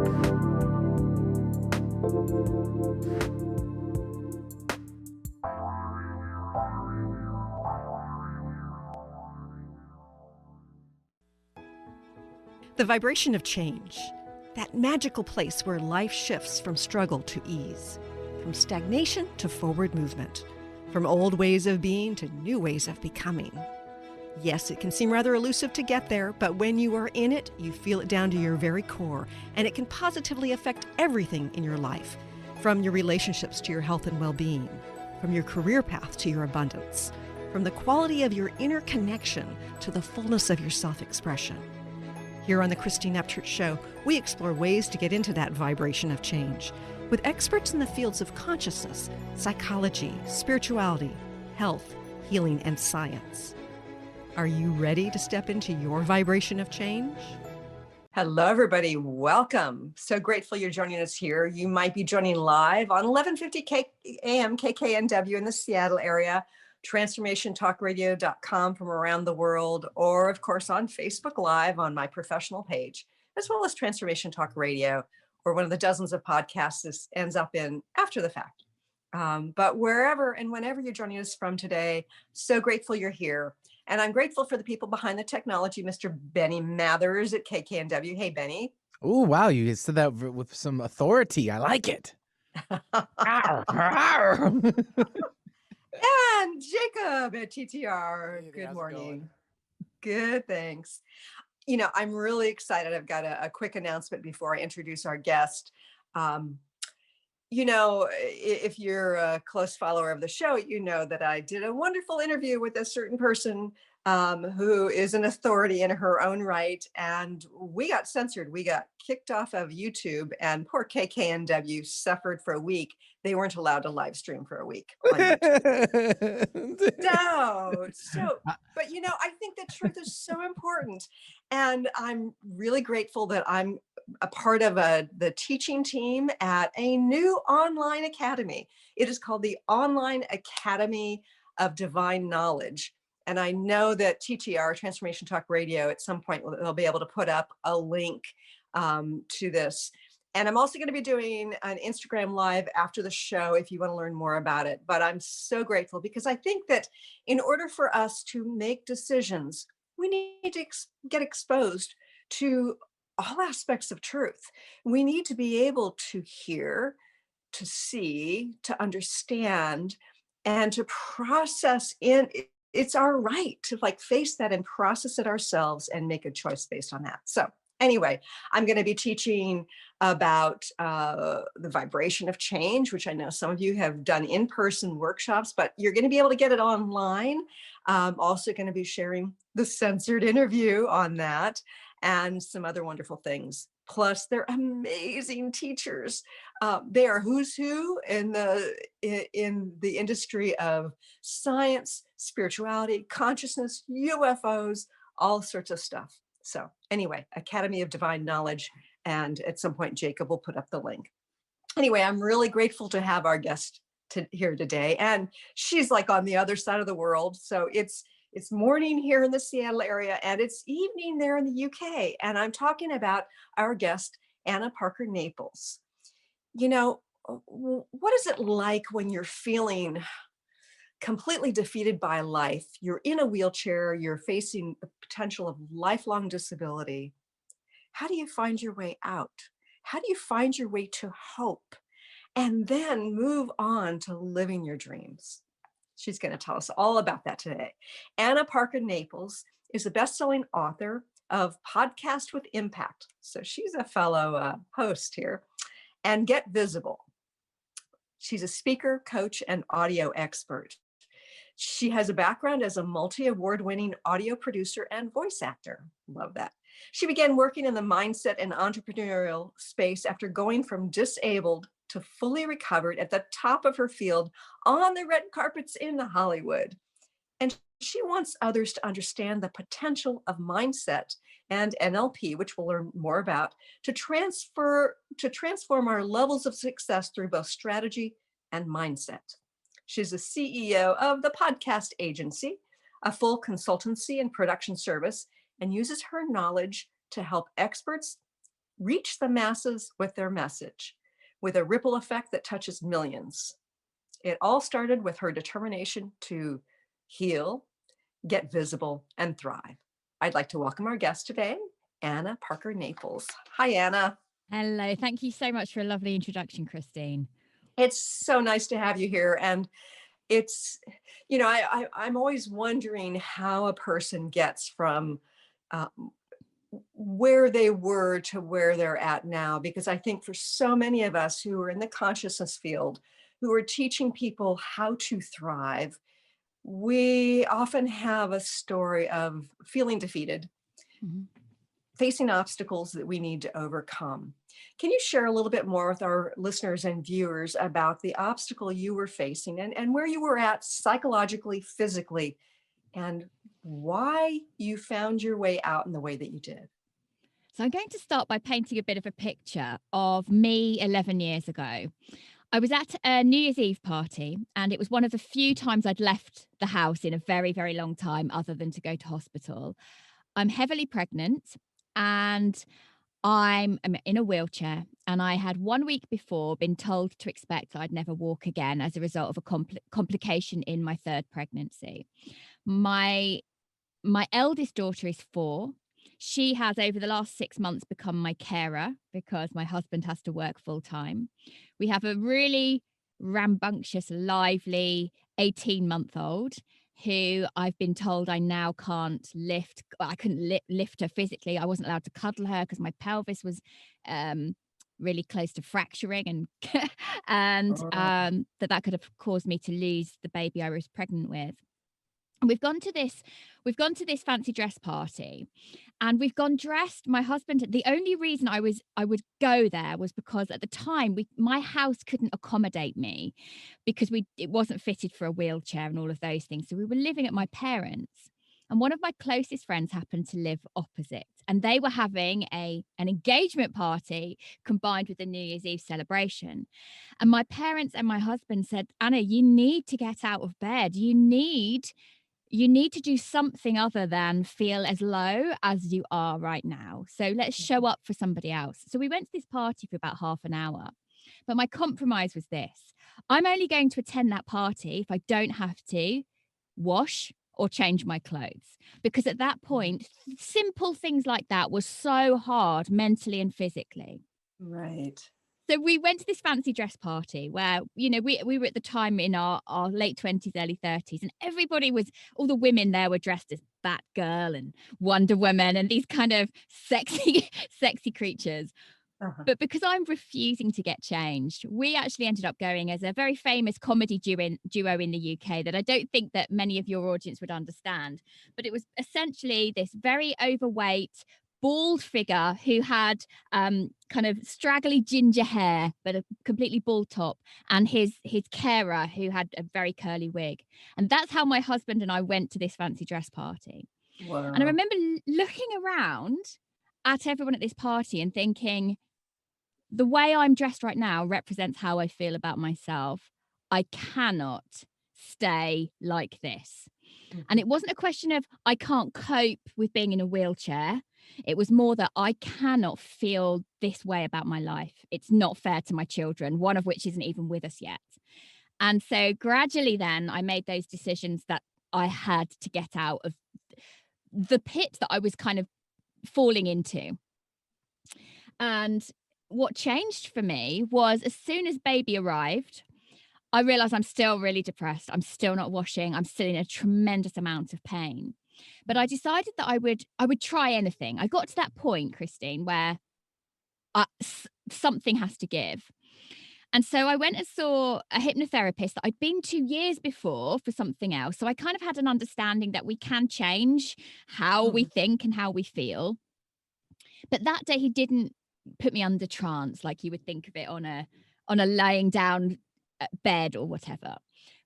The vibration of change, that magical place where life shifts from struggle to ease, from stagnation to forward movement, from old ways of being to new ways of becoming. Yes, it can seem rather elusive to get there, but when you are in it, you feel it down to your very core, and it can positively affect everything in your life, from your relationships to your health and well-being, from your career path to your abundance, from the quality of your inner connection to the fullness of your self-expression. Here on the Upchurch Show, we explore ways to get into that vibration of change with experts in the fields of consciousness, psychology, spirituality, health, healing, and science. Are you ready to step into your vibration of change? Hello, everybody. Welcome. So grateful you're joining us here. You might be joining live on 1150 AM KKNW in the Seattle area, transformationtalkradio.com from around the world, or of course on Facebook Live on my professional page, as well as Transformation Talk Radio, or one of the dozens of podcasts this ends up in after the fact. But wherever and whenever you're joining us from today, so grateful you're here. And I'm grateful for the people behind the technology, Mr. Benny Mathers at KKNW. Hey, Benny. Oh, wow. You said that with some authority. I like it. And Jacob at TTR. Hey, good morning. Good, thanks. You know, I'm really excited. I've got a quick announcement before I introduce our guest. You know, if you're a close follower of the show, you know that I did a wonderful interview with a certain person who is an authority in her own right. And we got censored. We got kicked off of YouTube, and poor KKNW suffered for a week. They weren't allowed to live stream for a week on YouTube. But you know, I think that truth is so important. And I'm really grateful that I'm a part of the teaching team at a new online academy. It is called the Online Academy of Divine Knowledge. And I know that TTR, Transformation Talk Radio, at some point they'll be able to put up a link to this. And I'm also going to be doing an Instagram Live after the show if you want to learn more about it. But I'm so grateful because I think that in order for us to make decisions, we need to get exposed to all aspects of truth. We need to be able to hear, to see, to understand, and to process in. It's our right to face that and process it ourselves and make a choice based on that. So anyway, I'm going to be teaching about the vibration of change, which I know some of you have done in-person workshops, but you're going to be able to get it online. I'm also going to be sharing the censored interview on that and some other wonderful things. Plus, they're amazing teachers. They are who's who in the industry of science, spirituality, consciousness, UFOs, all sorts of stuff. So anyway, Academy of Divine Knowledge. And at some point, Jacob will put up the link. Anyway, I'm really grateful to have our guest here today. And she's like on the other side of the world. So it's morning here in the Seattle area and it's evening there in the UK. And I'm talking about our guest, Anna Parker-Naples. You know, what is it like when you're feeling completely defeated by life? You're in a wheelchair, you're facing the potential of lifelong disability. How do you find your way out? How do you find your way to hope? And then move on to living your dreams. She's going to tell us all about that today. Anna Parker-Naples is a best-selling author of Podcast with Impact. So she's a fellow host here. And Get Visible. She's a speaker, coach, and audio expert. She has a background as a multi-award-winning audio producer and voice actor. Love that. She began working in the mindset and entrepreneurial space after going from disabled to fully recovered at the top of her field on the red carpets in Hollywood. And she wants others to understand the potential of mindset and NLP, which we'll learn more about, to transform our levels of success through both strategy and mindset. She's the CEO of the Podcast Agency, a full consultancy and production service, and uses her knowledge to help experts reach the masses with their message, with a ripple effect that touches millions. It all started with her determination to heal, get visible, and thrive. I'd like to welcome our guest today, Anna Parker-Naples. Hi, Anna. Hello. Thank you so much for a lovely introduction, Christine. It's so nice to have you here. And it's, I'm always wondering how a person gets from uh, where they were to where they're at now, because I think for so many of us who are in the consciousness field, who are teaching people how to thrive, we often have a story of feeling defeated, Mhm. facing obstacles that we need to overcome. Can you share a little bit more with our listeners and viewers about the obstacle you were facing and where you were at psychologically, physically, and why you found your way out in the way that you did? So I'm going to start by painting a bit of a picture of me 11 years ago. I was at a New Year's Eve party, and it was one of the few times I'd left the house in a very, very long time, other than to go to hospital. I'm heavily pregnant, and I'm in a wheelchair, and I had 1 week before been told to expect I'd never walk again as a result of a complication in my third pregnancy. My My eldest daughter is 4. She has, over the last 6 months, become my carer because my husband has to work full time. We have a really rambunctious, lively 18-month-old who I've been told I now can't lift. I couldn't lift her physically. I wasn't allowed to cuddle her because my pelvis was um, really close to fracturing, and Oh, that could have caused me to lose the baby I was pregnant with. And we've gone to this fancy dress party, and we've gone dressed. My husband, the only reason I would go there was because at the time my house couldn't accommodate me because it wasn't fitted for a wheelchair and all of those things. So we were living at my parents'. And one of my closest friends happened to live opposite, and they were having an engagement party combined with the New Year's Eve celebration. And my parents and my husband said, Anna, you need to get out of bed. You need to do something other than feel as low as you are right now. So let's show up for somebody else. So we went to this party for about half an hour. But my compromise was this: I'm only going to attend that party if I don't have to wash or change my clothes. Because at that point, simple things like that were so hard mentally and physically. right. So we went to this fancy dress party where, we were at the time in our late 20s, early 30s, and all the women there were dressed as Batgirl and Wonder Woman and these kind of sexy, sexy creatures. Uh-huh. But because I'm refusing to get changed, we actually ended up going as a very famous comedy duo in the UK that I don't think that many of your audience would understand. But it was essentially this very overweight, bald figure who had kind of straggly ginger hair, but a completely bald top, and his carer who had a very curly wig. And that's how my husband and I went to this fancy dress party. And I Wow. remember looking around at everyone at this party and thinking, the way I'm dressed right now represents how I feel about myself. I cannot stay like this. And Mhm. it wasn't a question of I can't cope with being in a wheelchair. It was more that I cannot feel this way about my life. It's not fair to my children, one of which isn't even with us yet. And so gradually, then I made those decisions that I had to get out of the pit that I was kind of falling into. And what changed for me was, as soon as baby arrived, I realized I'm still really depressed. I'm still not washing. I'm still in a tremendous amount of pain. But I decided that I would try anything. I got to that point, Christine, where something has to give. And so I went and saw a hypnotherapist that I'd been to years before for something else. So I kind of had an understanding that we can change how we Mhm. think and how we feel. But that day he didn't put me under trance like you would think of it on a laying down bed or whatever.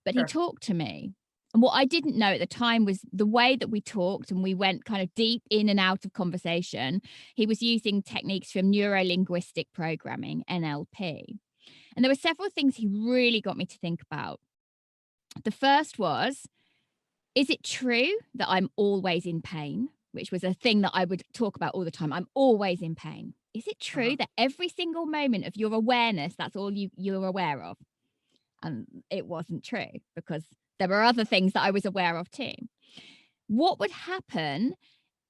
But he Sure. talked to me. And what I didn't know at the time was the way that we talked, and we went kind of deep in and out of conversation. He was using techniques from neurolinguistic programming, NLP. And there were several things he really got me to think about. The first was, is it true that I'm always in pain? Which was a thing that I would talk about all the time. I'm always in pain. is it Uh-huh. true that every single moment of your awareness, that's all you're aware of? And it wasn't true, because there were other things that I was aware of too. What would happen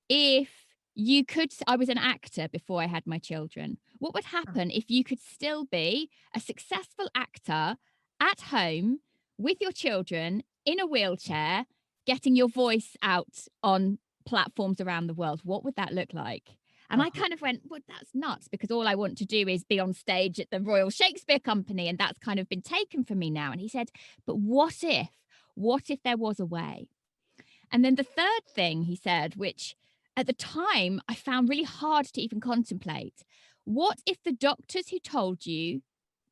if you could? I was an actor before I had my children. What would happen if you could still be a successful actor at home with your children in a wheelchair, getting your voice out on platforms around the world? What would that look like? And I Uh-huh. kind of went, well, that's nuts, because all I want to do is be on stage at the Royal Shakespeare Company, and that's kind of been taken from me now. And he said, but what if? What if there was a way? And then the third thing he said, which at the time I found really hard to even contemplate, what if the doctors who told you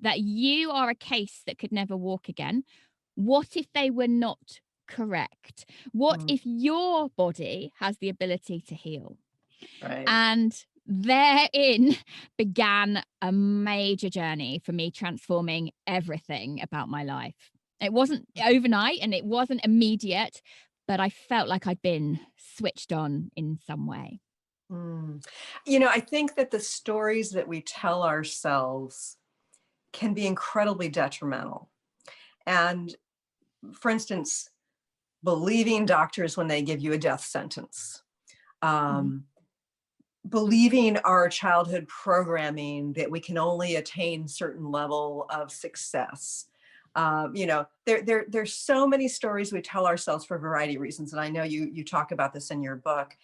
that you are a case that could never walk again, what if they were not correct? What Mm, if your body has the ability to heal? right. And therein began a major journey for me, transforming everything about my life. It wasn't overnight and it wasn't immediate, but I felt like I'd been switched on in some way. Mm. I think that the stories that we tell ourselves can be incredibly detrimental. And for instance, believing doctors when they give you a death sentence, Mhm. um, believing our childhood programming that we can only attain certain level of success. There's so many stories we tell ourselves for a variety of reasons, and I know you talk about this in your book.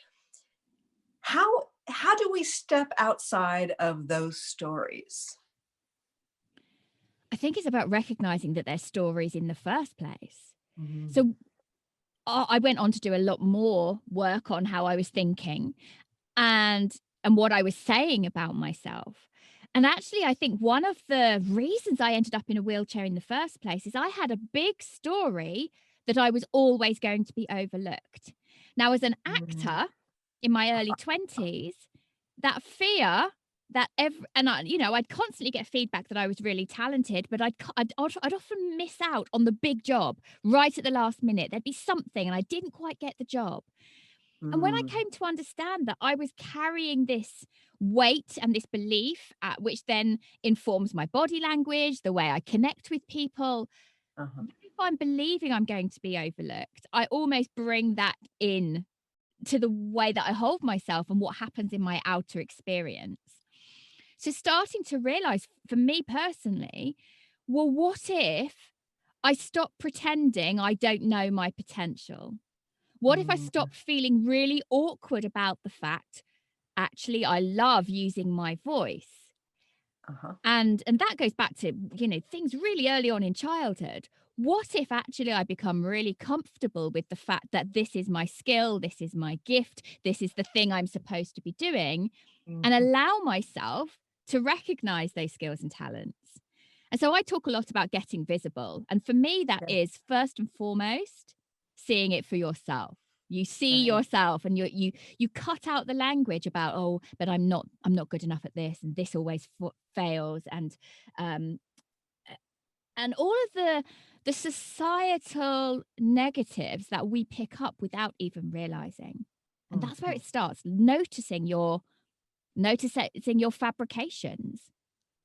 How do we step outside of those stories? I think it's about recognizing that they're stories in the first place. Mhm. So I went on to do a lot more work on how I was thinking and what I was saying about myself. And actually, I think one of the reasons I ended up in a wheelchair in the first place is I had a big story that I was always going to be overlooked. Now, as an Mm. actor in my early 20s, that fear that I'd constantly get feedback that I was really talented, but I'd often miss out on the big job right at the last minute. There'd be something and I didn't quite get the job. And when I Mm. came to understand that I was carrying this weight and this belief, which then informs my body language, the way I connect with people, Uh-huh. if I'm believing I'm going to be overlooked, I almost bring that in to the way that I hold myself and what happens in my outer experience. So, starting to realize for me personally, well, what if I stop pretending I don't know my potential? What if I Mm. stop feeling really awkward about the fact, actually, I love using my voice? Uh-huh. And that goes back to, things really early on in childhood. What if actually I become really comfortable with the fact that this is my skill, this is my gift, this is the thing I'm supposed to be doing, and Mhm. allow myself to recognize those skills and talents? And so I talk a lot about getting visible. And for me, that Yeah, is first and foremost seeing it for yourself. You see right. yourself and you cut out the language about, oh, but I'm not good enough at this, and this always fails, um and all of the societal negatives that we pick up without even realizing. And that's where Mhm. it starts, noticing your fabrications.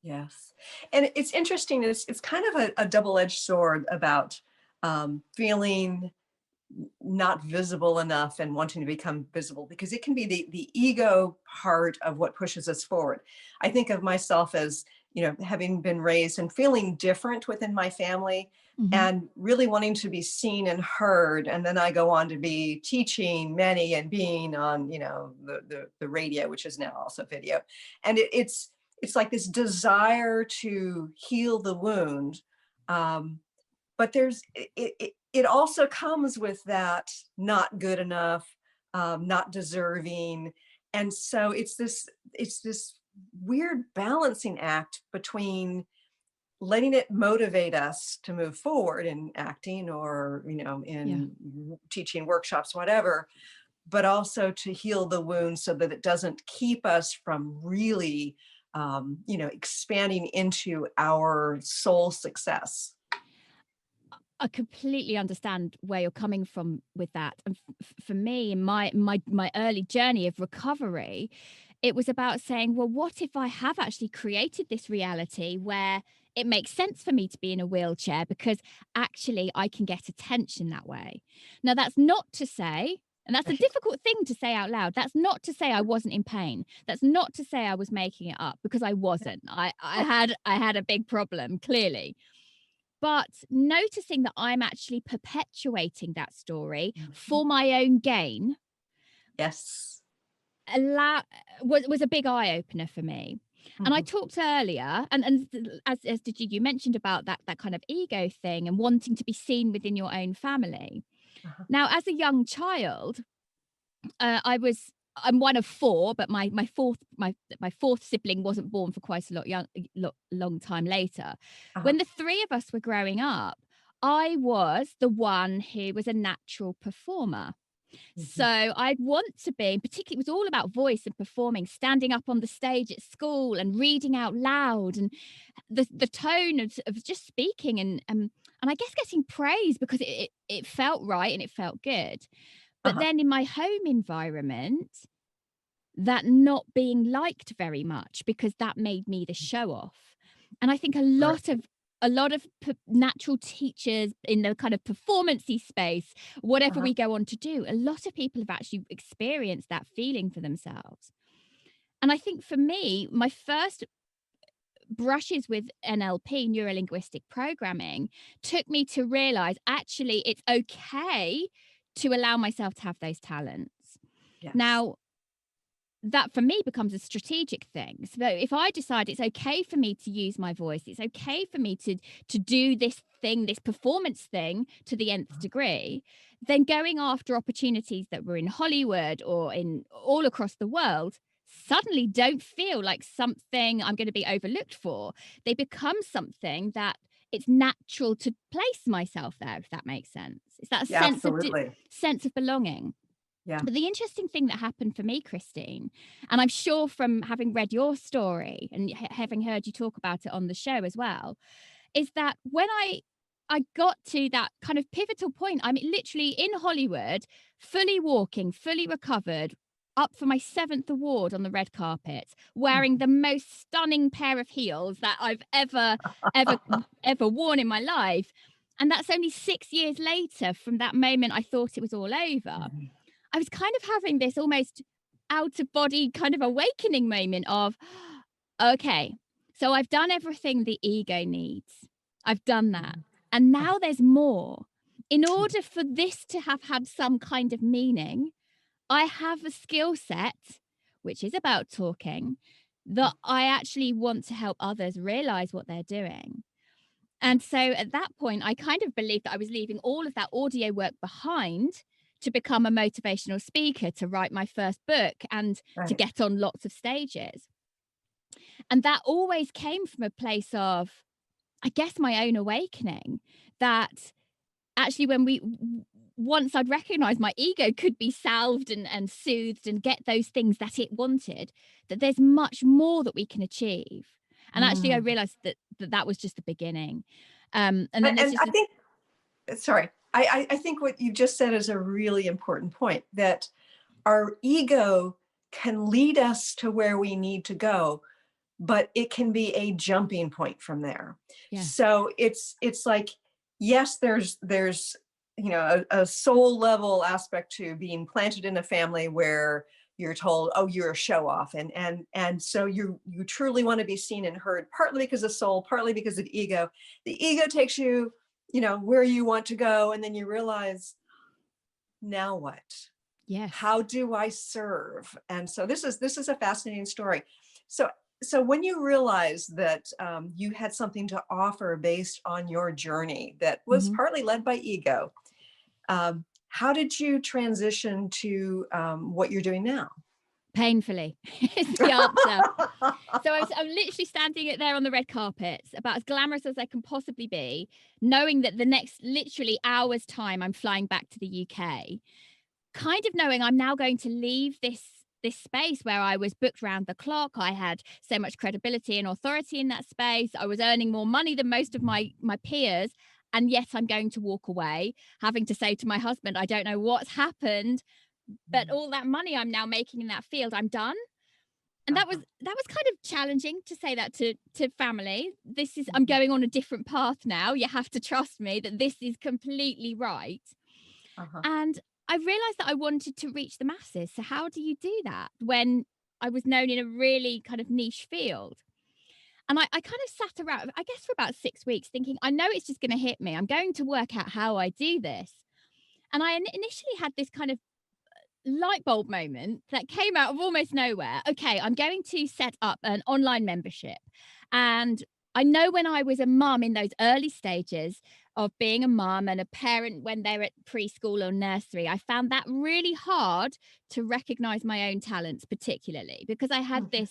Yes. And it's interesting, it's kind of a double-edged sword about feeling not visible enough and wanting to become visible, because it can be the ego part of what pushes us forward. I think of myself as, having been raised and feeling different within my family Hmm. and really wanting to be seen and heard. And then I go on to be teaching many and being on, the radio, which is now also video. And it's like this desire to heal the wound. But it also comes with that not good enough, not deserving. And so it's this weird balancing act between letting it motivate us to move forward in acting or Yeah. in teaching workshops, whatever, but also to heal the wound so that it doesn't keep us from really expanding into our soul success. I completely understand where you're coming from with that. And for me, in my early journey of recovery, it was about saying, well, what if I have actually created this reality where it makes sense for me to be in a wheelchair because actually I can get attention that way. Now, that's not to say, and that's a Right. difficult thing to say out loud. That's not to say I wasn't in pain. That's not to say I was making it up, because I wasn't. I had a big problem, clearly. But noticing that I'm actually perpetuating that story Mhm. for my own gain Yes. allow was a big eye opener for me. And I Mhm. talked earlier, and as did you, you mentioned about that kind of ego thing and wanting to be seen within your own family. Uh-huh. Now, as a young child, I'm one of four, but my fourth sibling wasn't born for quite a long time later. Uh-huh. When the three of us were growing up, I was the one who was a natural performer. So Mhm. I'd want to be, particularly, it was all about voice and performing, standing up on the stage at school and reading out loud, and the tone of just speaking, and I guess getting praise because it felt right and it felt good. But Uh-huh. then in my home environment, that not being liked very much, because that made me the show off. And I think Right. a lot of natural teachers in the kind of performancey space, whatever Uh-huh. we go on to do, a lot of people have actually experienced that feeling for themselves. And I think for me, my first brushes with NLP, neurolinguistic programming, took me to realize actually it's okay to allow myself to have those talents. Yes. Now, that for me becomes a strategic thing. So if I decide it's okay for me to use my voice, it's okay for me to do this thing, this performance thing to the nth Uh-huh. degree, then going after opportunities that were in Hollywood or in all across the world suddenly don't feel like something I'm going to be overlooked for. They become something that it's natural to place myself there, if that makes sense. It's that Yeah, absolutely. sense of belonging. Yeah. But the interesting thing that happened for me, Christine, and I'm sure from having read your story and having heard you talk about it on the show as well, is that when I got to that kind of pivotal point, I'm literally in Hollywood, fully walking, fully recovered, up for my seventh award on the red carpet, wearing Mhm. the most stunning pair of heels that I've ever, ever worn in my life. And that's only 6 years later from that moment I thought it was all over. Mhm. I was kind of having this almost out of body kind of awakening moment of, okay, so I've done everything the ego needs. I've done that. Mhm. And Uh-huh. now there's more. In order for this to have had some kind of meaning, I have a skill set, which is about talking, that I actually want to help others realize what they're doing. And so at that point, I kind of believed that I was leaving all of that audio work behind to become a motivational speaker, to write my first book, and to Right. get on lots of stages. And that always came from a place of, I guess, my own awakening, that actually once I'd recognized my ego could be salved and soothed and get those things that it wanted, that there's much more that we can achieve. And actually I Mm. realized that was just the beginning. And then there's And just I think, sorry, I think what you just said is a really important point, that our ego can lead us to where we need to go, but it can be a jumping point from there. yes. So it's like, yes, there's a soul level aspect to being planted in a family where you're told, oh, you're a show off, and so you truly want to be seen and heard, partly because of soul, partly because of ego. The ego takes you, where you want to go, and then you realize, now what? Yes. How do I serve? And so this is a fascinating story. So when you realized that you had something to offer based on your journey that was Mhm. partly led by ego, how did you transition to what you're doing now? Painfully is the answer. So I'm literally standing it there on the red carpet, about as glamorous as I can possibly be, knowing that the next literally hour's time I'm flying back to the UK, kind of knowing I'm now going to leave this space where I was booked round the clock. I had so much credibility and authority in that space. I was earning more money than most of my peers. And yet I'm going to walk away, having to say to my husband, I don't know what's happened, but all that money I'm now making in that field, I'm done. And that Uh-huh. was kind of challenging to say that to family. I'm going on a different path now. You have to trust me that this is completely right. Uh-huh. And I realized that I wanted to reach the masses. So how do you do that when I was known in a really kind of niche field? And I kind of sat around, I guess, for about 6 weeks thinking, I know it's just going to hit me. I'm going to work out how I do this. And I initially had this kind of light bulb moment that came out of almost nowhere. Okay, I'm going to set up an online membership. And I know when I was a mum in those early stages of being a mum and a parent when they're at preschool or nursery, I found that really hard to recognize my own talents, particularly because I had Mhm.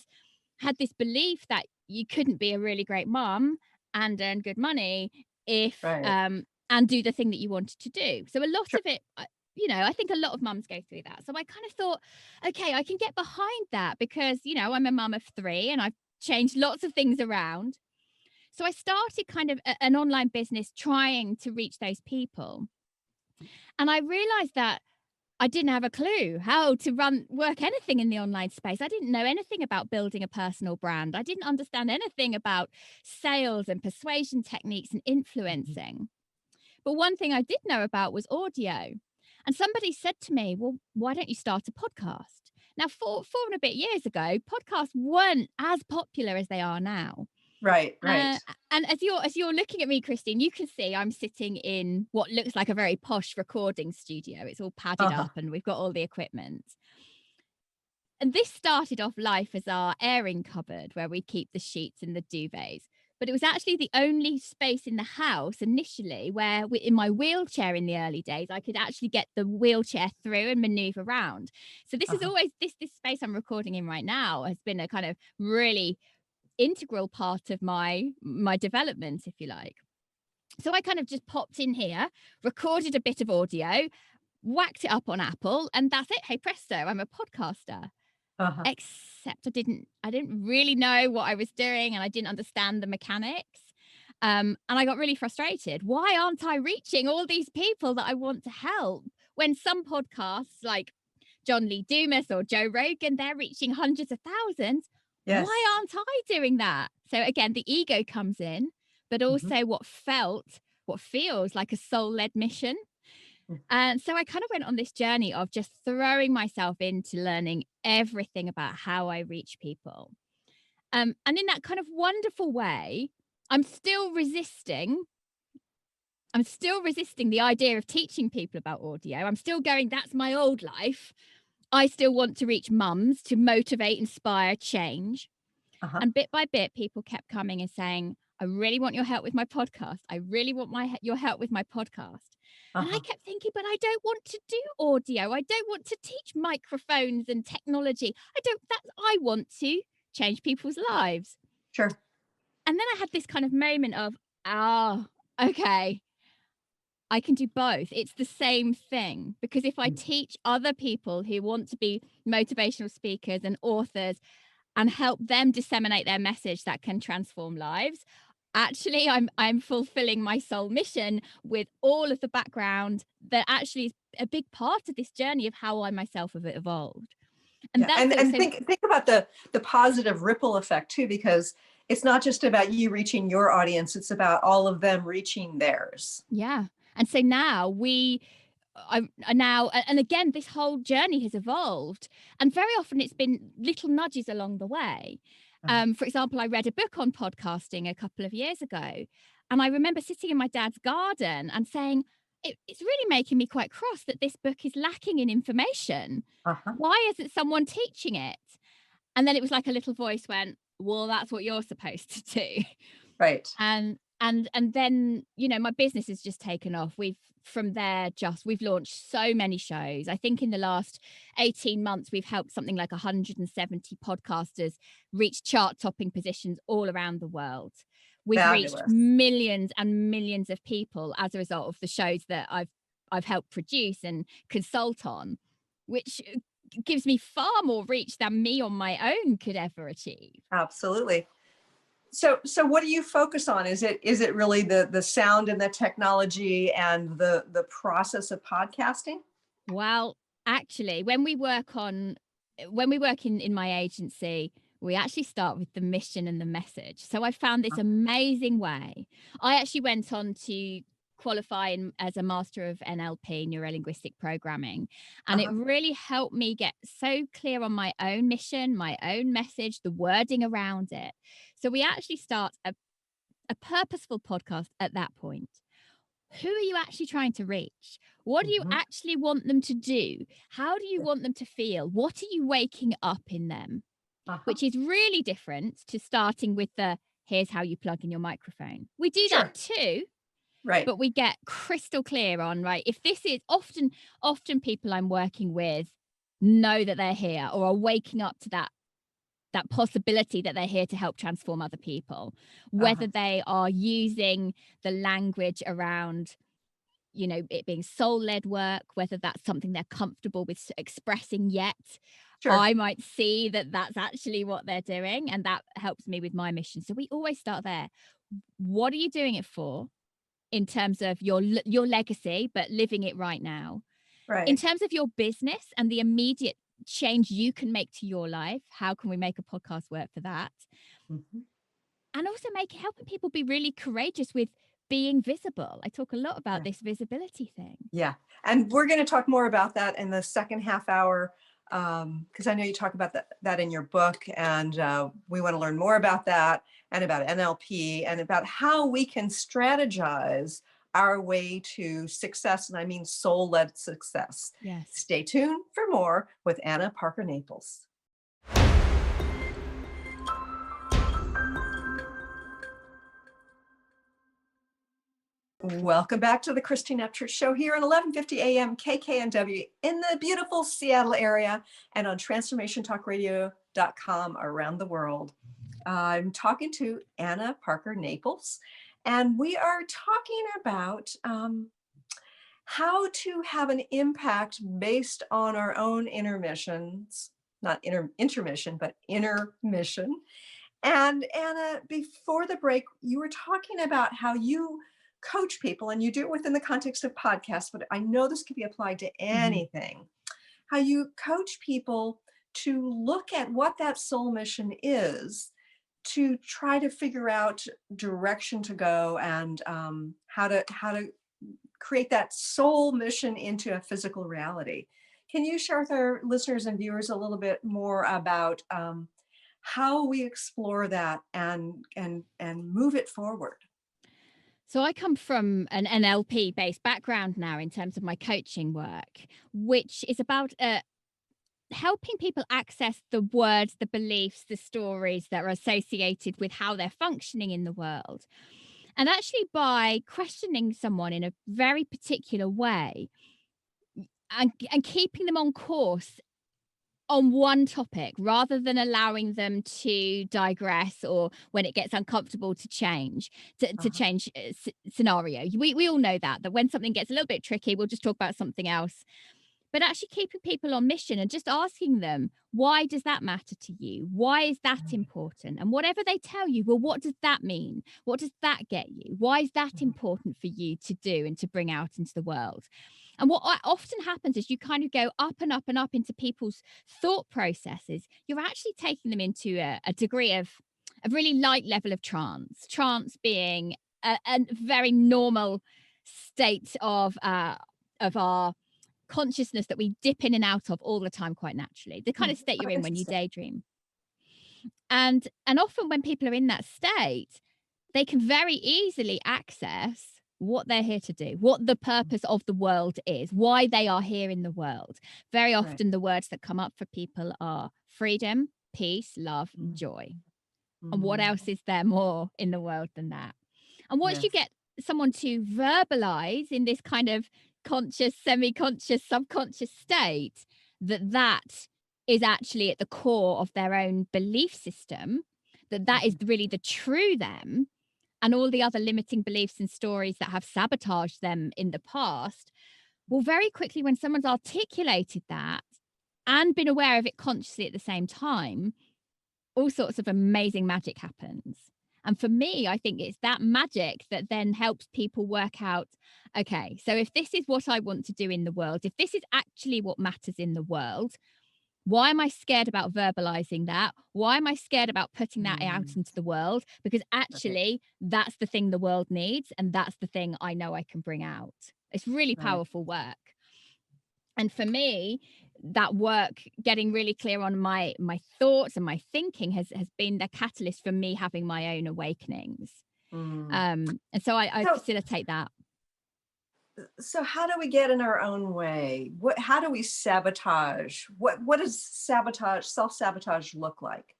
this belief that you couldn't be a really great mum and earn good money if Right. and do the thing that you wanted to do. So a lot Sure. of it, I think a lot of mums go through that. So I kind of thought, okay, I can get behind that because, I'm a mum of 3 and I've changed lots of things around. So I started kind of an online business trying to reach those people. And I realized that I didn't have a clue how to work anything in the online space. I didn't know anything about building a personal brand. I didn't understand anything about sales and persuasion techniques and Mhm. influencing. But one thing I did know about was audio. And somebody said to me, well, why don't you start a podcast? Now, four and a bit years ago, podcasts weren't as popular as they are now. Right, right. Uh, and as you're looking at me, Christine, you can see I'm sitting in what looks like a very posh recording studio. It's all padded Uh-huh. up and we've got all the equipment. And this started off life as our airing cupboard where we keep the sheets and the duvets. But it was actually the only space in the house initially where, in my wheelchair in the early days, I could actually get the wheelchair through and maneuver around. So this is Uh-huh. always this space I'm recording in right now has been a kind of really integral part of my development, if you like. So I kind of just popped in here, recorded a bit of audio, whacked it up on Apple, and that's it. Hey presto, I'm a podcaster. Uh-huh. Except I didn't really know what I was doing and I didn't understand the mechanics. And I got really frustrated. Why aren't I reaching all these people that I want to help? When some podcasts like John Lee Dumas or Joe Rogan, they're reaching hundreds of thousands. Why Yes. aren't I doing that? So again, the ego comes in, but Mhm. also what feels like a soul-led mission. Mm. And so I kind of went on this journey of just throwing myself into learning everything about how I reach people. And in that kind of wonderful way, I'm still resisting. I'm still resisting the idea of teaching people about audio. I'm still going, that's my old life. I still want to reach mums to motivate, inspire, change. Uh-huh. And bit by bit, people kept coming and saying, I really want your help with my podcast. I really want your help with my podcast. And I Uh-huh. kept thinking, but I don't want to do audio. I don't want to teach microphones and technology. I want to change people's lives. Sure. And then I had this kind of moment of, okay, I can do both. It's the same thing. Because if I Mm. teach other people who want to be motivational speakers and authors and help them disseminate their message that can transform lives, actually I'm fulfilling my soul mission with all of the background that actually is a big part of this journey of how I myself have evolved. And Yeah. that's And also think about the positive ripple effect too, because it's not just about you reaching your audience, it's about all of them reaching theirs. yeah. And so now I now, and again, this whole journey has evolved, and very often it's been little nudges along the way. Uh-huh. For example, I read a book on podcasting a couple of years ago, and I remember sitting in my dad's garden and saying, it's really making me quite cross that this book is lacking in information. Uh-huh. Why isn't someone teaching it? And then it was like a little voice went, well, that's what you're supposed to do. Right. And then my business has just taken off. We've launched so many shows. I think in the last 18 months we've helped something like 170 podcasters reach chart topping positions all around the world. We've reached Fabulous. millions and millions of people as a result of the shows that I've helped produce and consult on, which gives me far more reach than me on my own could ever achieve. Absolutely. So what do you focus on? Is it really the sound and the technology and the process of podcasting? Well, actually, when we work on when we work in my agency, we actually start with the mission and the message. So I found this amazing way. I actually went on to qualify as a master of NLP, neurolinguistic programming, and it Uh-huh. really helped me get so clear on my own mission, my own message, the wording around it. So we actually start a purposeful podcast at that point. Who are you actually trying to reach? What do you Mhm. actually want them to do? How do you want them to feel? What are you waking up in them? Uh-huh. Which is really different to starting with the here's how you plug in your microphone. We do that Sure. too, Right. but we get crystal clear on, right, if this is often people I'm working with know that they're here or are waking up to that possibility that they're here to help transform other people, Uh-huh. whether they are using the language around, it being soul-led work, whether that's something they're comfortable with expressing yet. Sure. I might see that that's actually what they're doing, and that helps me with my mission. So we always start there. What are you doing it for in terms of your legacy, but living it right now? In Right. terms of your business and the immediate change you can make to your life, how can we make a podcast work for that? Mhm. And also helping people be really courageous with being visible. I talk a lot about Yeah. this visibility thing. Yeah. And we're going to talk more about that in the second half hour, because I know you talk about that in your book, and we want to learn more about that and about NLP and about how we can strategize our way to success. And I mean soul-led success. Yes. Stay tuned for more with Anna Parker-Naples. Welcome back to the Christine Upchurch Show here at 1150 AM KKNW in the beautiful Seattle area and on transformationtalkradio.com around the world. I'm talking to Anna Parker-Naples, and we are talking about how to have an impact based on our own intermissions, not intermission, but inner mission. And Anna, before the break, you were talking about how you coach people, and you do it within the context of podcasts, but I know this could be applied to Mhm. anything. How you coach people to look at what that soul mission is, to try to figure out direction to go, and how to create that soul mission into a physical reality. Can you share with our listeners and viewers a little bit more about how we explore that and move it forward? So I come from an NLP based background now in terms of my coaching work, which is about helping people access the words, the beliefs, the stories that are associated with how they're functioning in the world. And actually, by questioning someone in a very particular way and keeping them on course on one topic rather than allowing them to digress or when it gets uncomfortable to change to Uh-huh. change scenario. We all know that when something gets a little bit tricky, we'll just talk about something else, but actually keeping people on mission and just asking them, why does that matter to you? Why is that important? And whatever they tell you, well, what does that mean? What does that get you? Why is that important for you to do and to bring out into the world? And what often happens is you kind of go up and up and up into people's thought processes. You're actually taking them into a degree of a really light level of trance being a very normal state of our consciousness that we dip in and out of all the time quite naturally, the kind of state you're in when you Interesting. daydream. And often when people are in that state, they can very easily access what they're here to do, what the purpose of the world is, why they are here in the world. Very Right. often the words that come up for people are freedom, peace, love, and joy. And what Mm. else is there more in the world than that? And once you Yes. get someone to verbalize in this kind of conscious, semi-conscious, subconscious state that is actually at the core of their own belief system, that is Mhm. really the true them, and all the other limiting beliefs and stories that have sabotaged them in the past. Well, very quickly, when someone's articulated that and been aware of it consciously at the same time, all sorts of amazing magic happens. And for me, I think it's that magic that then helps people work out, okay, so if this is what I want to do in the world, if this is actually what matters in the world, Why am I scared about verbalizing that? Why am I scared about putting that out Mm, into the world? Because right, actually, that's the thing the world needs. And that's the thing I know I can bring out. It's really right. powerful work. And for me, that work, getting really clear on my thoughts and my thinking has been the catalyst for me having my own awakenings. Mm. And so I So, facilitate that. so how do we get in our own way? How do we sabotage? What does sabotage, self-sabotage look like?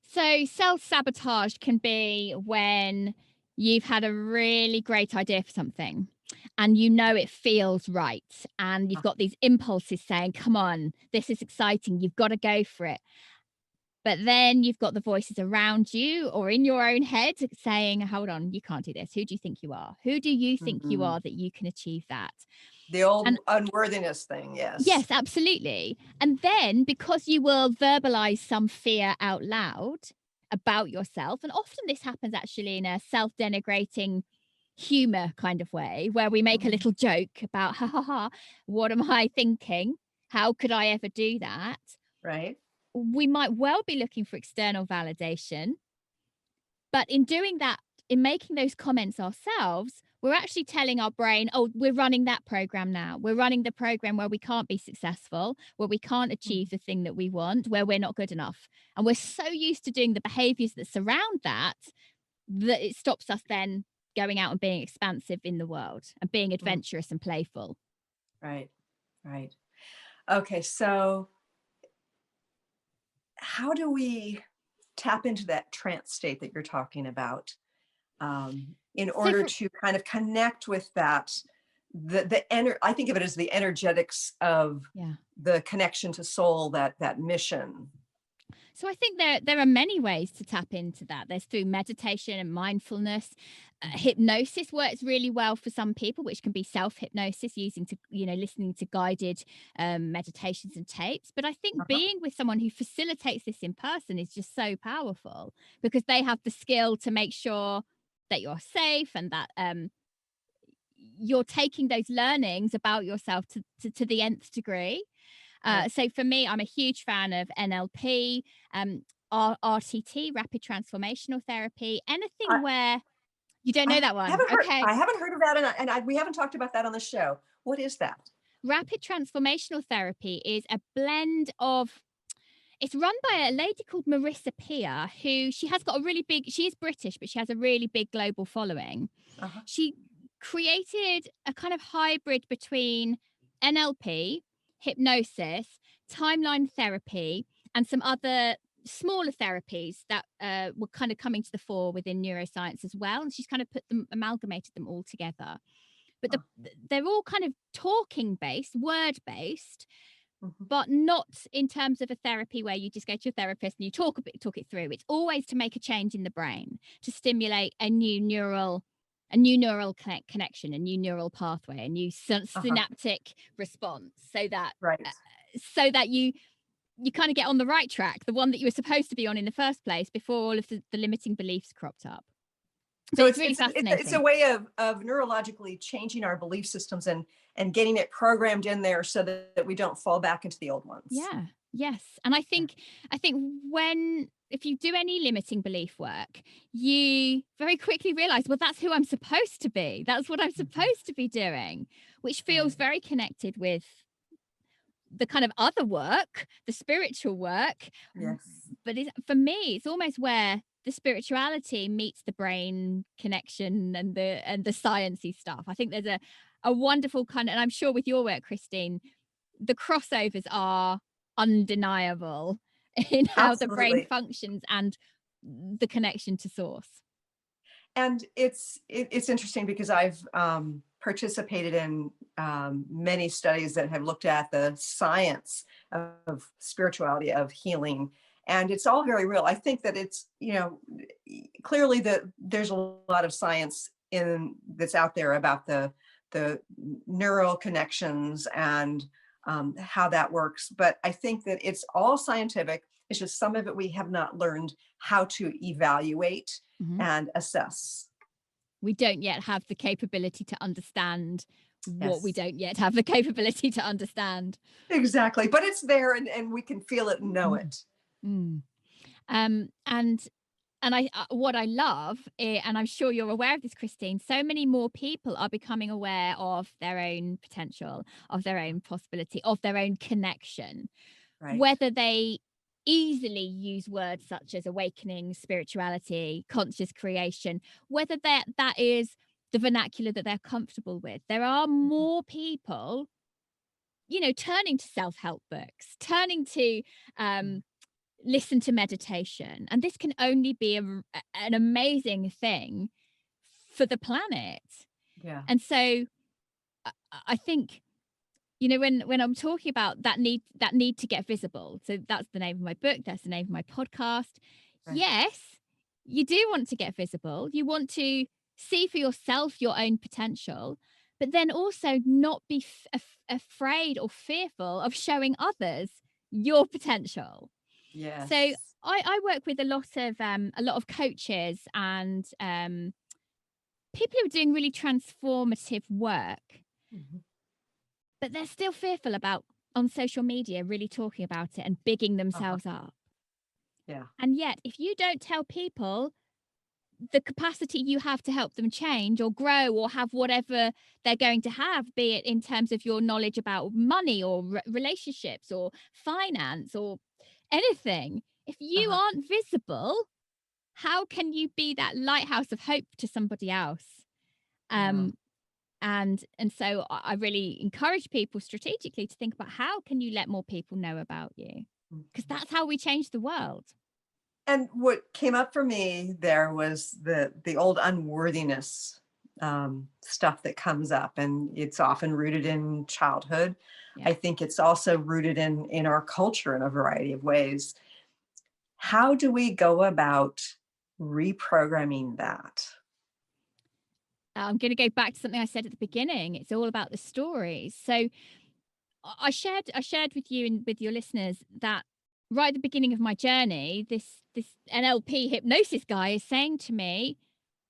So self-sabotage can be when you've had a really great idea for something and you know it feels right, and you've Uh, got these impulses saying, come on, this is exciting, you've got to go for it. But then you've got the voices around you or in your own head saying, hold on, you can't do this. Who do you think you are? Who do you think you mhm. are that you can achieve that? The And old unworthiness thing, yes. yes, absolutely. And then because you will verbalize some fear out loud about yourself, and often this happens actually in a self denigrating humor kind of way, where we make a Mhm. little joke about, ha ha ha, what am I thinking? How could I ever do that? Right? We might well be looking for external validation. But in doing that, in making those comments ourselves, we're actually telling our brain, oh, we're running that program now. We're running the program where we can't be successful, where we can't Mhm. achieve the thing that we want, where we're not good enough. And we're so used to doing the behaviors that surround that, that it stops us then going out and being expansive in the world and being Mm. adventurous and playful. Right, right. Okay, so how do we tap into that trance state that you're talking about, in So order for to kind of connect with that, I think of it as the energetics of yeah. the connection to soul, that mission. So I think there are many ways to tap into that. There's through meditation and mindfulness. Mhm. Hypnosis works really well for some people, which can be self hypnosis, using to listening to guided meditations and tapes. But I think Uh-huh. being with someone who facilitates this in person is just so powerful, because they have the skill to make sure that you're safe and that you're taking those learnings about yourself to the nth degree. Right. So for me, I'm a huge fan of NLP, um, RTT, rapid transformational therapy, anything I, where you don't know I that one. haven't heard Okay. I haven't heard of that, we haven't talked about that on the show. What is that? Rapid transformational therapy is a blend of, it's run by a lady called Marissa Peer, who she has got a really big, she is British, but she has a really big global following. Uh-huh. She created a kind of hybrid between NLP, hypnosis, timeline therapy, and some other smaller therapies that were kind of coming to the fore within neuroscience as well. And she's kind of put them, amalgamated them all together. But Huh. they're all kind of talking based, word based, Mhm. but not in terms of a therapy where you just go to your therapist and you talk it through. It's always to make a change in the brain, to stimulate a new neural connection, a new neural pathway, a new Uh-huh. synaptic response, so that Right. uh, you kind of get on the right track, the one that you were supposed to be on in the first place before all of the limiting beliefs cropped up. But So it's it's really it's a fascinating. way of neurologically changing our belief systems and getting it programmed in there so that we don't fall back into the old ones. Yeah. Yes. And I Yeah. think when if you do any limiting belief work, you very quickly realize, well, that's who I'm supposed to be. That's what I'm Mhm. supposed to be doing, which feels Right. very connected with the kind of other work, the spiritual work. Yes. But for me, it's almost where the spirituality meets the brain connection and the sciencey stuff. I think there's a wonderful kind of, and I'm sure with your work, Christine, the crossovers are undeniable in how the brain Absolutely. functions and the connection to source. And it's interesting because I've participated in many studies that have looked at the science of spirituality, of healing, and it's all very real. I think that it's, clearly there's a lot of science in that's out there about the neural connections and how that works. But I think that it's all scientific. It's just some of it we have not learned how to evaluate Mhm. and assess. We don't yet have the capability to understand what we Yes, don't yet have the capability to understand. exactly. But it's there, and we can feel it and know it. Mm. And what I love, and I'm sure you're aware of this, Christine, so many more people are becoming aware of their own potential, of their own possibility, of their own connection, Right. whether they easily use words such as awakening, spirituality, conscious creation, whether that is the vernacular that they're comfortable with. There are Mhm. more people, turning to self-help books, turning to listen to meditation. And this can only be an amazing thing for the planet. Yeah. And so I think, when I'm talking about that need to get visible, so that's the name of my book, that's the name of my podcast. Right. Yes, you do want to get visible. You want to see for yourself your own potential, but then also not be afraid or fearful of showing others your potential. So Yes. I work with a lot of coaches and people who are doing really transformative work, Mhm. but they're still fearful about on social media really talking about it and bigging Uh-huh. themselves up. Yeah. And yet, if you don't tell people the capacity you have to help them change or grow or have whatever they're going to have, be it in terms of your knowledge about money or relationships or finance or anything, if you Uh-huh. aren't visible, how can you be that lighthouse of hope to somebody else? Yeah. Um, and so I really encourage people strategically to think about how can you let more people know about you, because Mhm. that's how we change the world. And what came up for me there was the old unworthiness stuff that comes up, and it's often rooted in childhood. Yeah. I think it's also rooted in our culture in a variety of ways. How do we go about reprogramming that? I'm going to go back to something I said at the beginning. It's all about the stories. So I shared with you and with your listeners that right at the beginning of my journey, this NLP hypnosis guy is saying to me,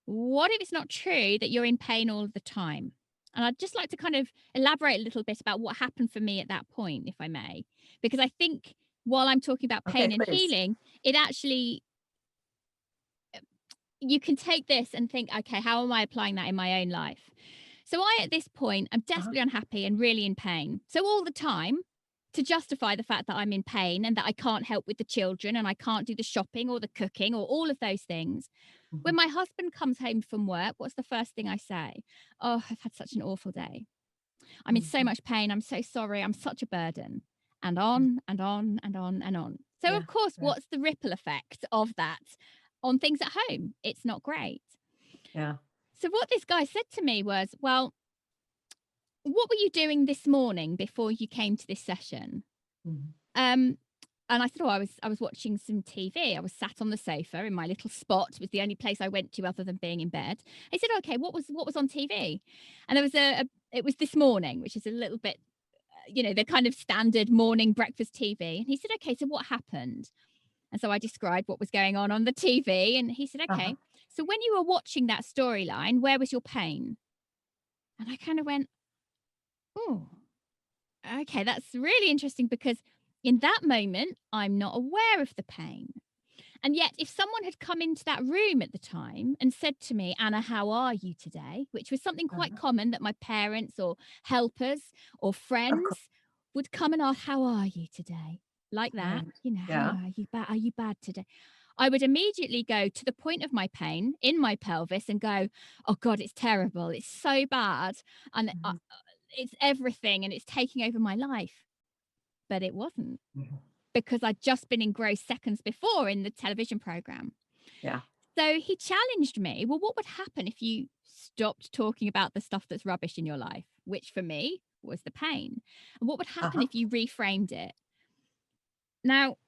what if it's not true that you're in pain all of the time? And I'd just like to kind of elaborate a little bit about what happened for me at that point, if I may, because I think while I'm talking about Okay, pain and please. healing, it actually, you can take this and think, okay, how am I applying that in my own life? So at this point, I'm Uh-huh. desperately unhappy and really in pain. So all the time, to justify the fact that I'm in pain and that I can't help with the children and I can't do the shopping or the cooking or all of those things, when Mhm. my husband comes home from work, what's the first thing I say? Oh, I've had such an awful day. I'm in so Mhm. much pain. I'm so sorry. I'm such a burden. And Mhm. on and on and on and on. So, Yeah. of course, Yeah. what's the ripple effect of that on things at home? It's not great. Yeah. So, what this guy said to me was, well, what were you doing this morning before you came to this session? Mhm. Um, and I said, oh, I was watching some TV. I was sat on the sofa in my little spot. It was the only place I went to other than being in bed. He said, okay, what was on TV? And there was it was This Morning, which is a little bit, the kind of standard morning breakfast TV. And he said, okay, so what happened? And so I described what was going on the TV. And he said, Uh-huh. okay, so when you were watching that storyline, where was your pain? And I kind of went, oh, okay, that's really interesting because in that moment, I'm not aware of the pain. And yet, if someone had come into that room at the time and said to me, Anna, how are you today? Which was something quite Uh-huh. common that my parents or helpers or Of course. friends would come and ask, how are you today? Like that, Right. how Yeah. are you bad? Are you bad today? I would immediately go to the point of my pain in my pelvis and go, oh God, it's terrible. It's so bad. And Mhm. it's everything and it's taking over my life. But it wasn't, Mhm. because I'd just been engrossed seconds before in the television program. Yeah. So he challenged me, well, what would happen if you stopped talking about the stuff that's rubbish in your life, which for me was the pain? And what would happen Uh-huh. if you reframed it? Now,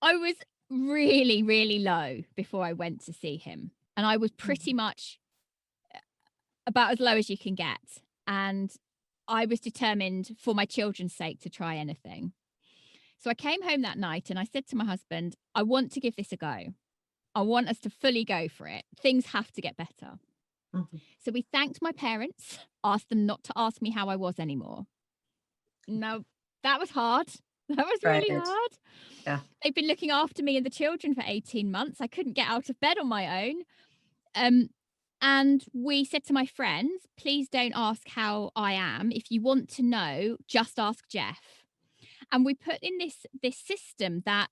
I was really, really low before I went to see him. And I was pretty Mhm. much about as low as you can get. And I was determined for my children's sake to try anything. So I came home that night and I said to my husband, I want to give this a go. I want us to fully go for it. Things have to get better. Mhm. So we thanked my parents, asked them not to ask me how I was anymore. Now, that was hard. That was really Right. hard. Yeah. They've been looking after me and the children for 18 months. I couldn't get out of bed on my own. Um, and we said to my friends, please don't ask how I am. If you want to know, just ask Jeff. And we put in this system that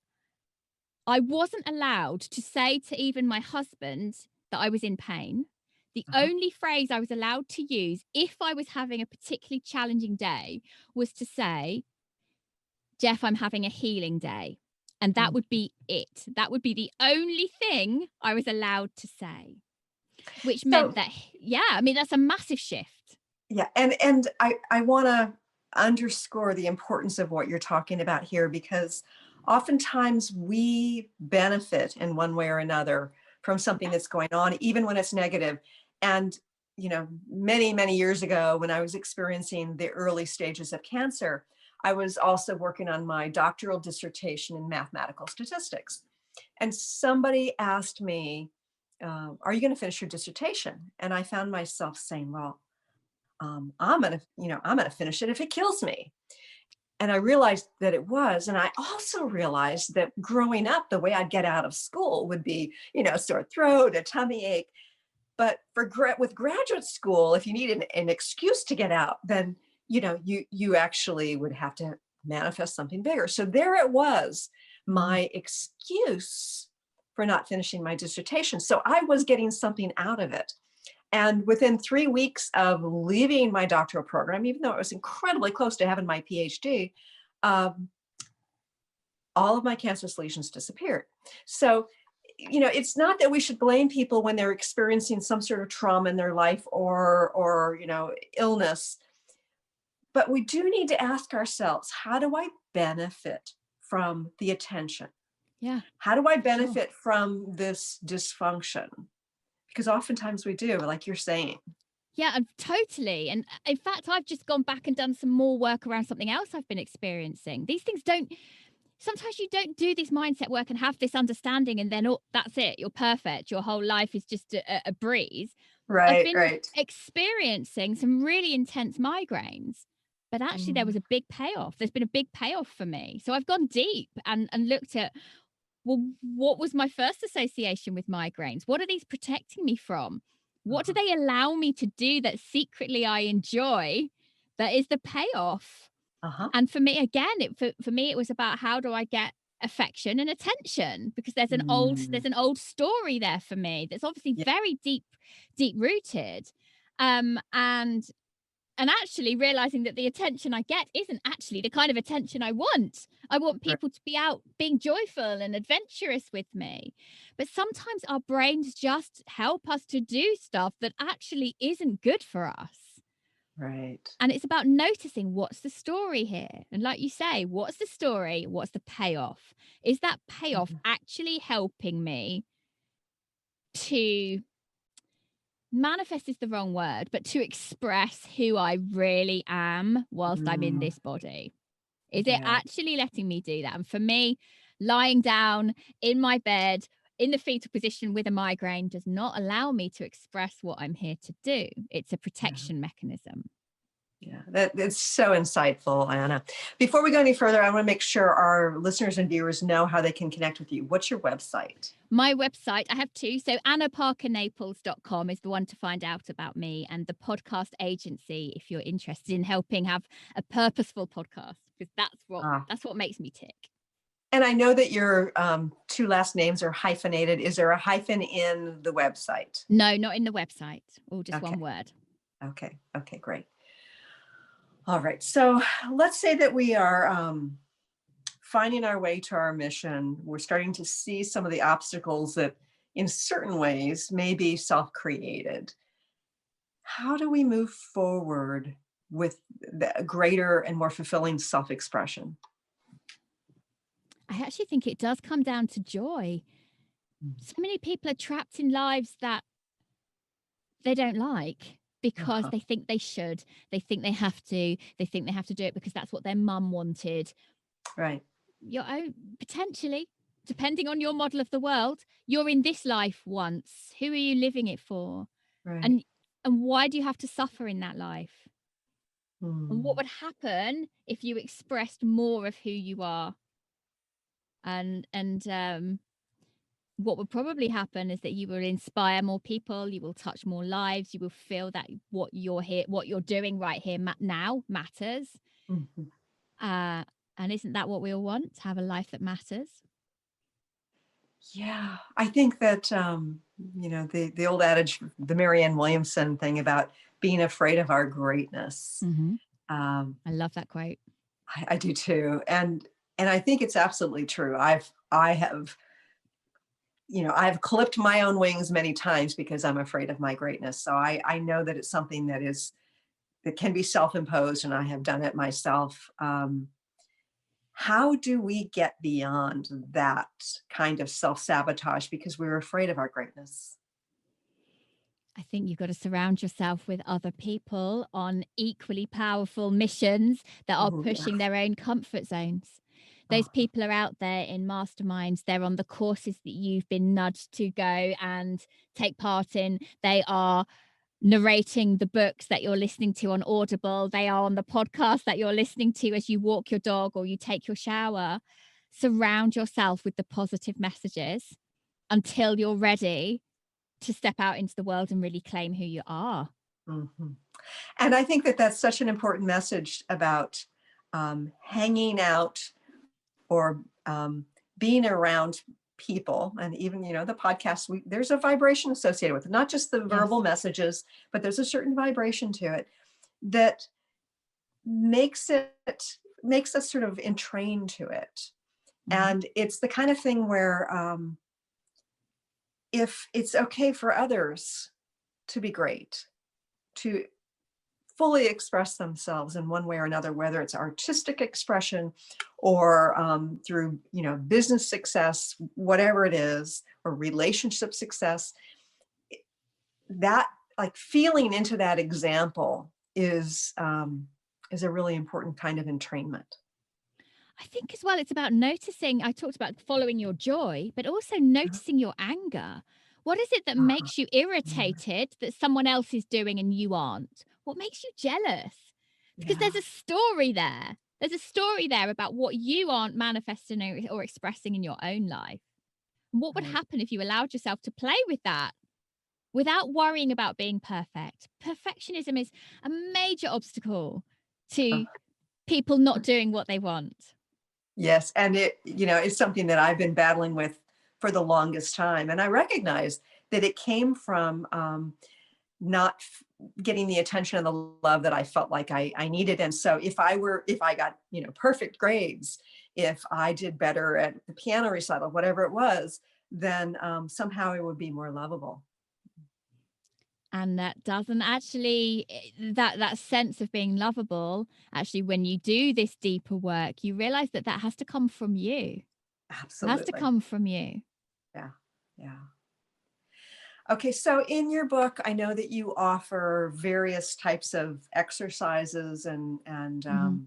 I wasn't allowed to say to even my husband that I was in pain. The Uh-huh. only phrase I was allowed to use if I was having a particularly challenging day was to say, Jeff, I'm having a healing day. And that Mm. would be it. That would be the only thing I was allowed to say, which meant So, that, yeah, I mean, that's a massive shift. yeah, and I want to underscore the importance of what you're talking about here, because oftentimes we benefit in one way or another from something Yeah. that's going on, even when it's negative. And many years ago, when I was experiencing the early stages of cancer, I was also working on my doctoral dissertation in mathematical statistics. And somebody asked me, "Are you going to finish your dissertation?" And I found myself saying, "Well, I'm gonna finish it if it kills me." And I realized that it was. And I also realized that growing up, the way I'd get out of school would be, sore throat, a tummy ache. But with graduate school, if you need an excuse to get out, then you actually would have to manifest something bigger. So there it was, Mm. my excuse for not finishing my dissertation. So I was getting something out of it. And within 3 weeks of leaving my doctoral program, even though it was incredibly close to having my PhD, um, all of my cancerous lesions disappeared. So, it's not that we should blame people when they're experiencing some sort of trauma in their life or illness, but we do need to ask ourselves, how do I benefit from the attention? Yeah, How do I for sure. benefit from this dysfunction? Because oftentimes we do, like you're saying. Yeah, and totally. And in fact, I've just gone back and done some more work around something else I've been experiencing. These things don't, sometimes you don't do this mindset work and have this understanding and then, oh, that's it. You're perfect. Your whole life is just a breeze. I've Right, been right. experiencing some really intense migraines, but actually there Mm, was a big payoff. There's been a big payoff for me. So I've gone deep and looked at, well, what was my first association with migraines? What are these protecting me from? What do uh-huh, they allow me to do that secretly I enjoy? That is the payoff. uh-huh. And for me, again, for me, it was about how do I get affection and attention, because Mm, there's an old story there for me that's obviously yeah, very deep rooted. And actually realizing that the attention I get isn't actually the kind of attention I want. I want right, people to be out being joyful and adventurous with me. But sometimes our brains just help us to do stuff that actually isn't good for us. right. And it's about noticing what's the story here. And like you say, what's the story? What's the payoff? Is that payoff Mhm, actually helping me to manifest is the wrong word, but to express who I really am whilst I'm in mm, this body? Is it yeah, actually letting me do that? And for me, lying down in my bed in the fetal position with a migraine does not allow me to express what I'm here to do. It's a yeah, protection mechanism. yeah. That's so insightful, Anna. Before we go any further, I want to make sure our listeners and viewers know how they can connect with you. What's your website? My website, I have two. So annaparkernaples.com is the one to find out about me, and the podcast agency if you're interested in helping have a purposeful podcast, because Ah, that's what makes me tick. and I know that your two last names are hyphenated. Is there a hyphen in the website? No, not in the website, all just Okay, one word. okay, great. All right. So let's say that we are finding our way to our mission. We're starting to see some of the obstacles that, in certain ways, may be self created. How do we move forward with the greater and more fulfilling self expression? I actually think it does come down to joy. So many people are trapped in lives that they don't like because Uh-huh. they think they should. They think they have to. They think they have to do it because that's what their mum wanted. Right, Your own, potentially, depending on your model of the world, you're in this life once. Who are you living it for? right. And And why do you have to suffer in that life? And what Mm. would happen if you expressed more of who you are? And what would probably happen is that you will inspire more people, you will touch more lives, you will feel that what you're doing right here now matters. Mhm. Uh, and isn't that what we all want? To have a life that matters? Yeah, I think that the old adage, the Marianne Williamson thing about being afraid of our greatness. Hmm. Um, I love that quote. I do too, and I think it's absolutely true. I have I've clipped my own wings many times because I'm afraid of my greatness. So I know that it's something that can be self-imposed, and I have done it myself. How do we get beyond that kind of self-sabotage because we're afraid of our greatness? I think you've got to surround yourself with other people on equally powerful missions that are Mhm, yeah. pushing their own comfort zones. Those Oh, people are out there in masterminds. They're on the courses that you've been nudged to go and take part in. They are narrating the books that you're listening to on Audible. They are on the podcast that you're listening to as you walk your dog or you take your shower. Surround yourself with the positive messages until you're ready to step out into the world and really claim who you are. mhm. And I think that that's such an important message about hanging out or being around people. And even the podcast, there's a vibration associated with it, not just the verbal Yes. messages, but there's a certain vibration to it that makes it makes us sort of entrained to it. Mhm. And it's the kind of thing where if it's okay for others to be great, to fully express themselves in one way or another, whether it's artistic expression or through business success, whatever it is, or relationship success, that, like, feeling into that example is a really important kind of entrainment. I think as well, it's about noticing. I talked about following your joy, but also noticing your anger. What is it that Uh-huh. makes you Yeah. irritated that someone else is doing and you aren't? What makes you jealous? Because Yeah. there's a story there. There's a story there about what you aren't manifesting or expressing in your own life. And what would Right. happen if you allowed yourself to play with that without worrying about being perfect? Perfectionism is a major obstacle Uh, to people not doing what they want. yes, and it's something that I've been battling with for the longest time, and I recognize that it came from not getting the attention and the love that I felt like I needed. And so if I got, perfect grades, if I did better at the piano recital, whatever it was, then somehow it would be more lovable. And that doesn't actually that sense of being lovable, actually, when you do this deeper work, you realize that that has to come from you. It has to Absolutely. come from you. Yeah. Yeah. Okay, so in your book, I know that you offer various types of exercises and Hmm.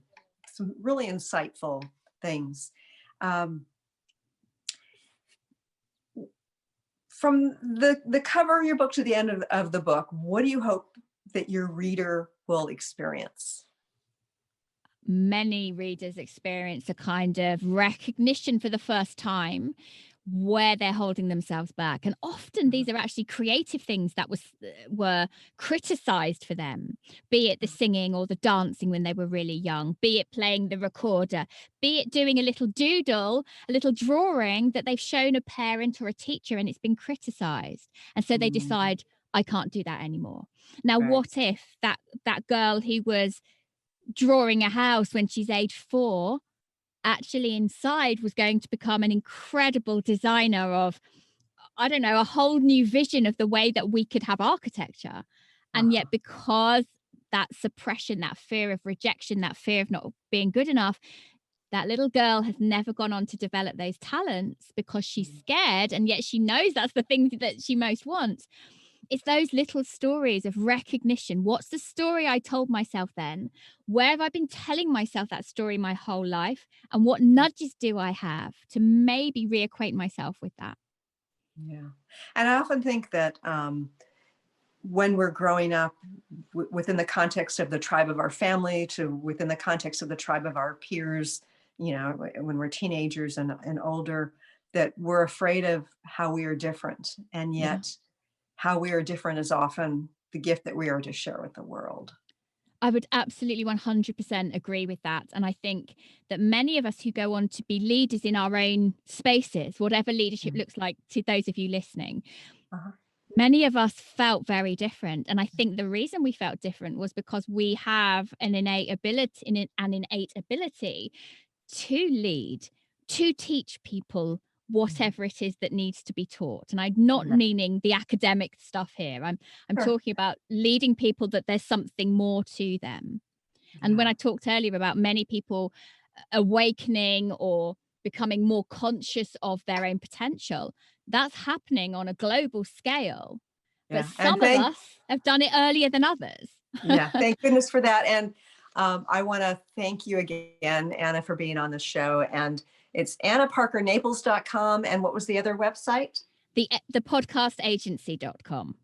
some really insightful things. Um, from the cover of your book to the end of the book, what do you hope that your reader will experience? Many readers experience a kind of recognition for the first time where they're holding themselves back, and often these are actually creative things that were criticized for them, be it the singing or the dancing when they were really young, be it playing the recorder, be it doing a little doodle, a little drawing that they've shown a parent or a teacher and it's been criticized, and so they Mhm. decide, I can't do that anymore. Now Right. what if that girl who was drawing a house when she's age 4 actually inside was going to become an incredible designer of, I don't know, a whole new vision of the way that we could have architecture. And Uh-huh. yet, because that suppression, that fear of rejection, that fear of not being good enough, that little girl has never gone on to develop those talents because she's Mhm. scared. And yet she knows that's the thing that she most wants. It's those little stories of recognition. What's the story I told myself then? Where have I been telling myself that story my whole life? And what nudges do I have to maybe reacquaint myself with that? Yeah. And I often think that when we're growing up within the context of the tribe of our family to within the context of the tribe of our peers, when we're teenagers and older, that we're afraid of how we are different. And Yeah. yet how we are different is often the gift that we are to share with the world. I would absolutely 100% agree with that. And I think that many of us who go on to be leaders in our own spaces, whatever leadership Mm. looks like to those of you listening, Uh-huh. many of us felt very different. And I think the reason we felt different was because we have an innate ability to lead, to teach people whatever it is that needs to be taught. And I'm not Yeah. meaning the academic stuff here. I'm Sure. talking about leading people that there's something more to them. And when Yeah. I talked earlier about many people awakening or becoming more conscious of their own potential, that's happening on a global scale. But Yeah. And some of us have done it earlier than others. yeah, thank goodness for that. And I want to thank you again, Anna, for being on the show. And it's annaparker-naples.com. And what was the other website? The podcastagency.com.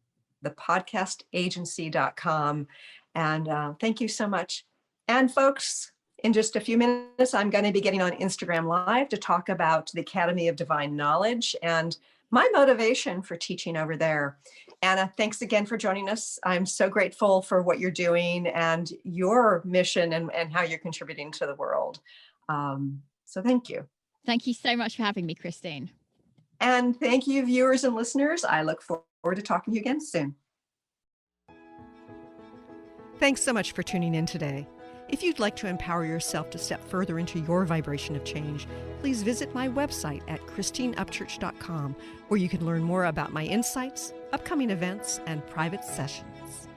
thepodcastagency.com. And thank you so much. And folks, in just a few minutes, I'm going to be getting on Instagram Live to talk about the Academy of Divine Knowledge and my motivation for teaching over there. Anna, thanks again for joining us. I'm so grateful for what you're doing and your mission and how you're contributing to the world. So thank you. Thank you so much for having me, Christine. And thank you, viewers and listeners. I look forward to talking to you again soon. Thanks so much for tuning in today. If you'd like to empower yourself to step further into your vibration of change, please visit my website at christineupchurch.com, where you can learn more about my insights, upcoming events, and private sessions.